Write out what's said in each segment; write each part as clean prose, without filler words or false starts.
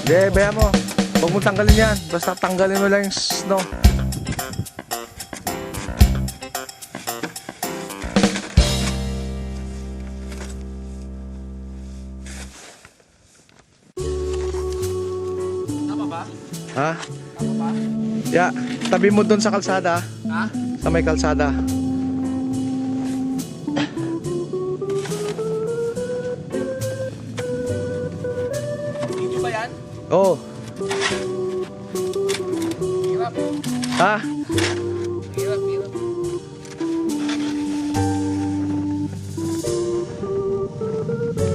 Hindi, bayan mo. Huwag mo tanggalin yan. Basta tanggalin mo lang yung snow. Tama ba? Ha? Tama ba? Ya, tabi mo doon sa kalsada. Ha? Sa may kalsada. Video ba yan? Oh. Hirap. Ha? Hirap, hirap.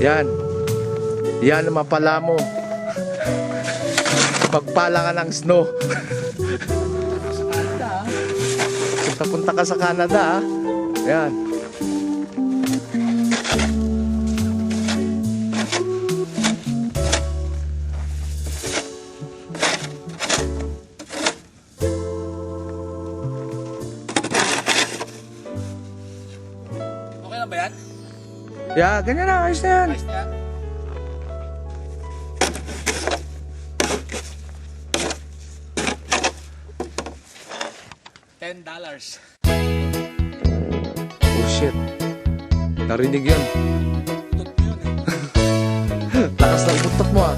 Yan. Yan ang mapala mo. Pagpala ka ng snow. Sa Canada, ha? Punta ka sa Canada, ha? Yan. Okay lang ba yan? Ya, ganyan na. Ayos na yan. Ayos na yan? $10. Oh shit. Narinig yun. Tut mo yun eh. Lakas ng butot mo, ah.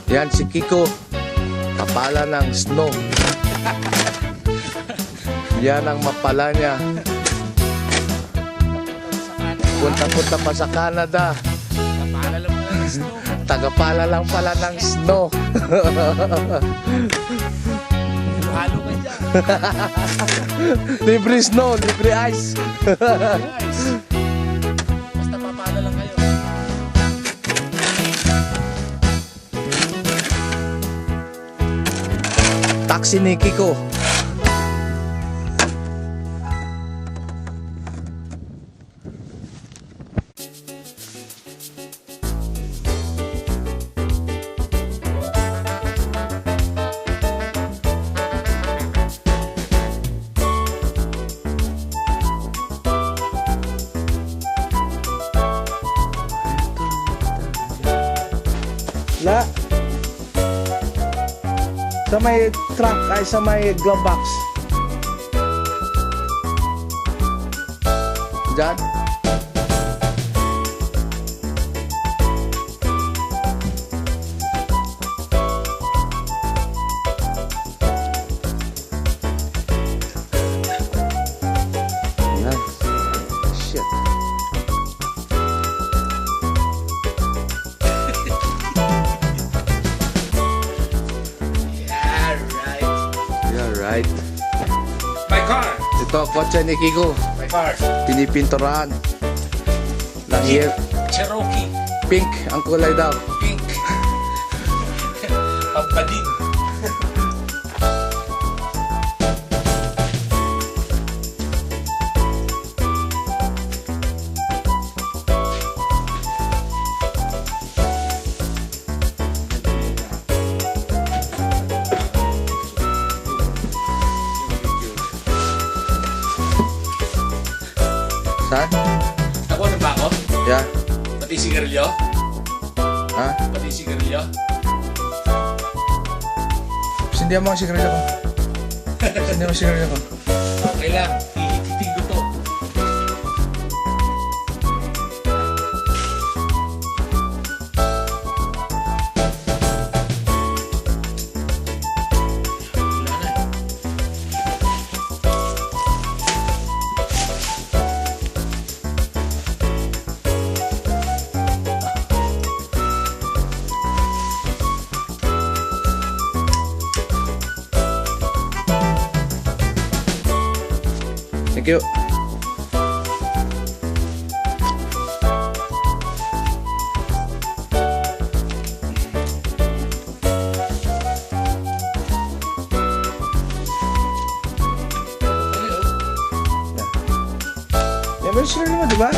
Yan si Kiko. Kapala ng snow. Yan ang mapala niya. Punta-punta pa sa Canada. Napaalala mo lang ng snow. Tagapala lang pala ng snow. Halo ka dyan. Libre snow, libre ice. Guys. Basta papala lang kayo. Taxi ni Kiko. La. Sa may truck ay sa may glove box. Diyan. Yan. Shit. Yeah, right. Yeah, right. My car. Ito, kotse ni Kiko. My car. Pinipinturahan. Lahir. Cherokee. Pink ang kulay daw. Pink. Pampadin. Saan? Ako na ba ako? Yeah. Pati sigarilyo? Ha? Pati sigarilyo? Sindihan mo ang sigarilyo ko. Sindihan mo ang sigarilyo ko. Okay lang. Hihikitin ko to. Wala na eh. Thank you. Yan, may sigarilyo mo, di ba?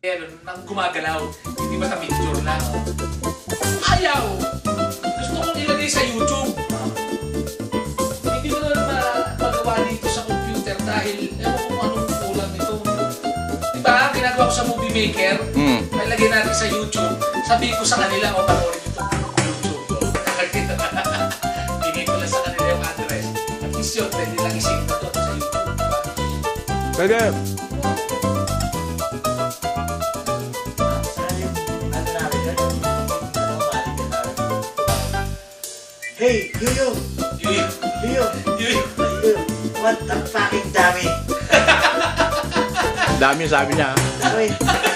nang gumagalaw. Hindi basta picture lang. Ayaw! Gusto kong ilagay sa YouTube. Hindi ko na magawa dito sa computer dahil ewan ko kung anong kulang nito. Diba? Ginagawa ko sa Movie Maker. May lagay natin sa YouTube. Sabi ko sa kanila, o panoorin ito YouTube. Bigay ko lang sa kanila yung address. At least yun, pwede lang isave na doon sa YouTube. Pwede. Hey, Yuyo! Yun, Yuyo! yun. Yuyo! What the fucking dami! Dami sabi niya. Dami!